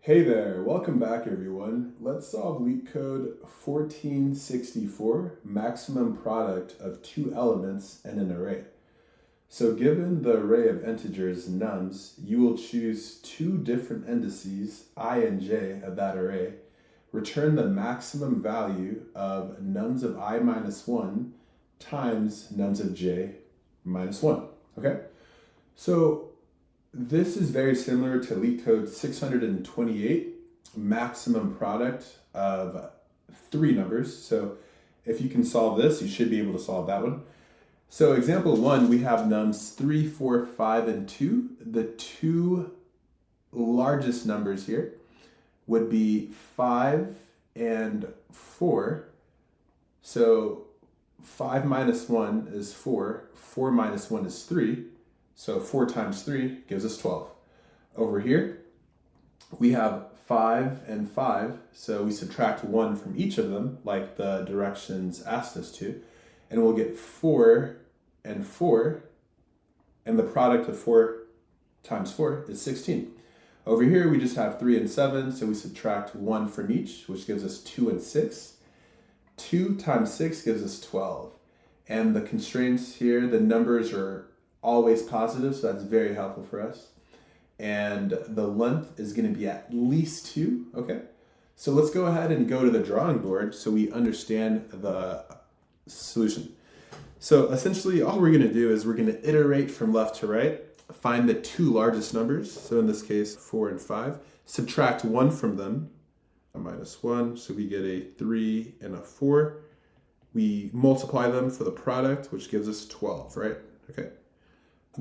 Hey there, welcome back everyone. Let's solve LeetCode 1464, maximum product of two elements in an array. So given the array of integers nums, you will choose two different indices, I and j, of that array, return the maximum value of nums of I minus 1 times nums of j minus 1, okay? So this is very similar to LeetCode 628, maximum product of three numbers. So if you can solve this, you should be able to solve that one. So example one, we have nums 3, 4, 5, and 2. The two largest numbers here would be 5 and 4. So 5 minus 1 is 4, 4 minus 1 is 3. So 4 times 3 gives us 12. Over here, we have 5 and 5, so we subtract 1 from each of them, like the directions asked us to, and we'll get 4 and 4, and the product of 4 times 4 is 16. Over here, we just have 3 and 7, so we subtract 1 from each, which gives us 2 and 6. 2 times 6 gives us 12. And the constraints here, the numbers are always positive, so that's very helpful for us. And the length is going to be at least 2, okay? So let's go ahead and go to the drawing board so we understand the solution. So essentially all we're going to do is we're going to iterate from left to right, find the two largest numbers, so in this case 4 and 5, subtract 1 from them, a minus 1, so we get a 3 and a 4. We multiply them for the product, which gives us 12, right? Okay.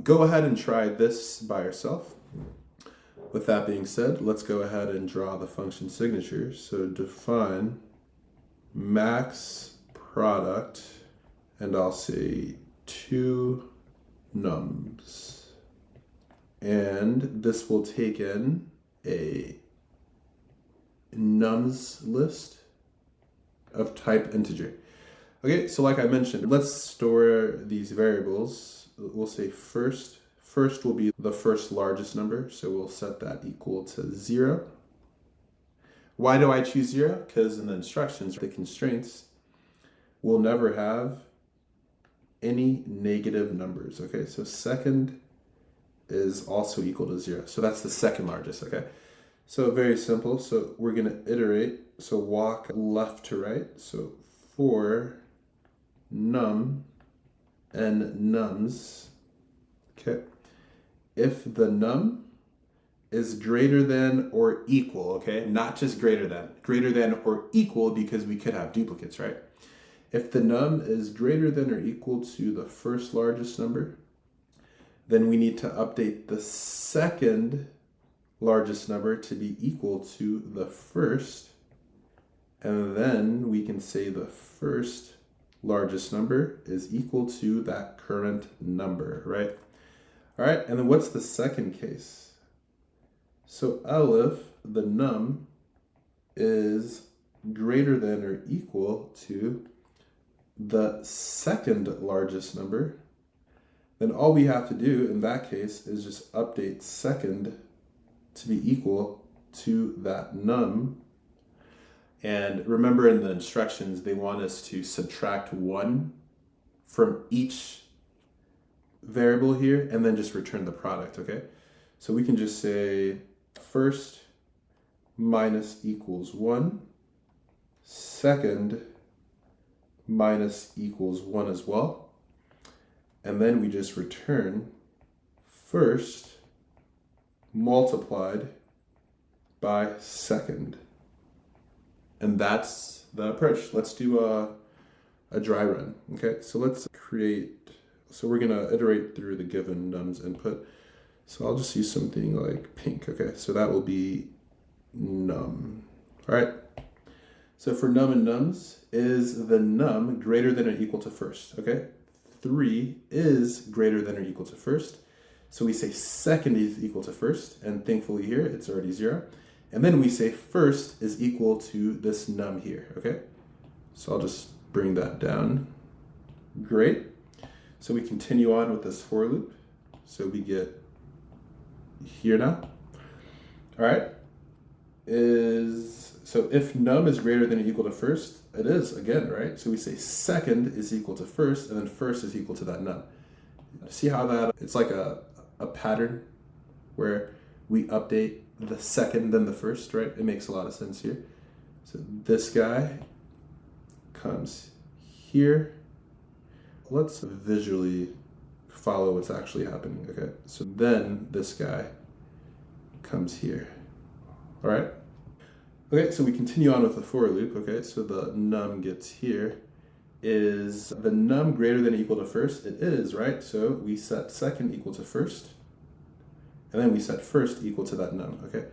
Go ahead and try this by yourself. With that being said, let's go ahead and draw the function signature. So define max product, and I'll say two nums. And this will take in a nums list of type integer. Okay, so like I mentioned, let's store these variables. We'll say first will be the first largest number, so we'll set that equal to 0. Why do I choose 0? Because in the instructions, the constraints will never have any negative numbers, okay? So second is also equal to 0. So that's the second largest, okay? So very simple. So we're going to iterate. So walk left to right. So for num and nums, okay, if the num is greater than or equal, okay, not just greater than or equal, because we could have duplicates, right? If the num is greater than or equal to the first largest number, then we need to update the second largest number to be equal to the first, and then we can say the first largest number is equal to that current number, right? All right, and then what's the second case? So if the num is greater than or equal to the second largest number, then all we have to do in that case is just update second to be equal to that num. And remember, in the instructions, they want us to subtract 1 from each variable here and then just return the product, okay? So we can just say first minus equals 1, second minus equals 1 as well, and then we just return first multiplied by second. And that's the approach. Let's do a dry run. Okay, so let's so we're gonna iterate through the given nums input. So I'll just use something like pink. Okay, so that will be num. All right, so for num and nums, is the num greater than or equal to first? Okay, 3 is greater than or equal to first. So we say second is equal to first, and thankfully here it's already 0. And then we say first is equal to this num here, okay? So I'll just bring that down. Great. So we continue on with this for loop. So we get here now. All right. is, so if num is greater than or equal to first, it is again, right? So we say second is equal to first, and then first is equal to that num. See how that, it's like a pattern where we update the second then the first, right? It makes a lot of sense here. So this guy comes here. Let's visually follow what's actually happening, okay? So then this guy comes here, all right? Okay, so we continue on with the for loop, okay? So the num gets here. Is the num greater than or equal to first? It is, right? So we set second equal to first, and then we set first equal to that num, okay?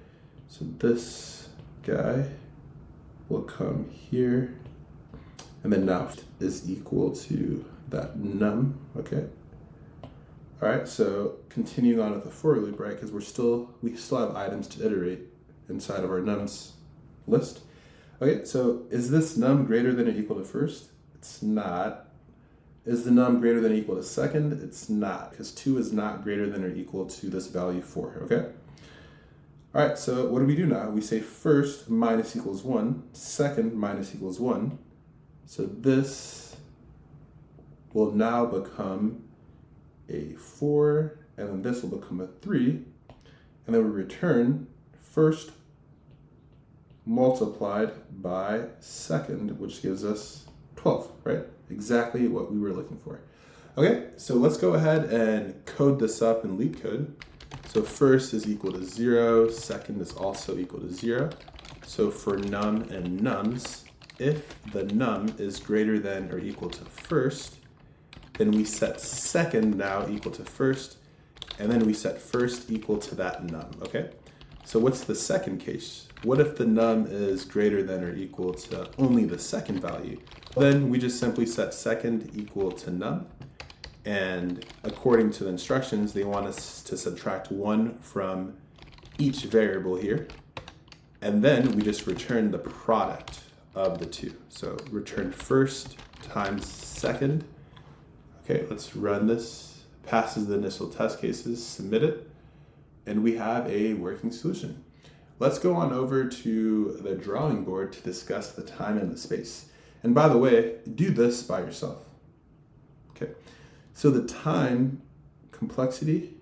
So this guy will come here, and then now is equal to that num, okay? All right, so continuing on with the for loop, right? Because we still have items to iterate inside of our nums list. Okay, so is this num greater than or equal to first? It's not. Is the num greater than or equal to second? It's not, because 2 is not greater than or equal to this value 4, okay? All right, so what do we do now? We say first minus equals 1, second minus equals 1. So this will now become a 4, and then this will become a 3, and then we return first multiplied by second, which gives us 12, right? Exactly what we were looking for. Okay, so let's go ahead and code this up in LeetCode. So first is equal to 0, second is also equal to 0. So for num and nums, if the num is greater than or equal to first, then we set second now equal to first, and then we set first equal to that num, okay? So what's the second case? What if the num is greater than or equal to only the second value? Then we just simply set second equal to num, and according to the instructions, they want us to subtract 1 from each variable here, and then we just return the product of the two. So return first times second. Okay, let's run this. Passes the initial test cases, submit it, and we have a working solution. Let's go on over to the drawing board to discuss the time and the space. And by the way, do this by yourself. Okay, so the time complexity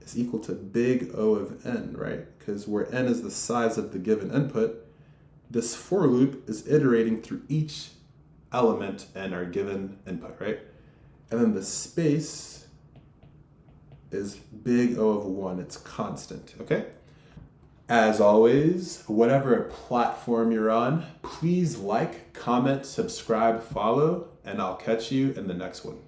is equal to big O of n, right? Because where n is the size of the given input, this for loop is iterating through each element in our given input, right? And then the space is big O of 1, it's constant, okay? As always, whatever platform you're on, please like, comment, subscribe, follow, and I'll catch you in the next one.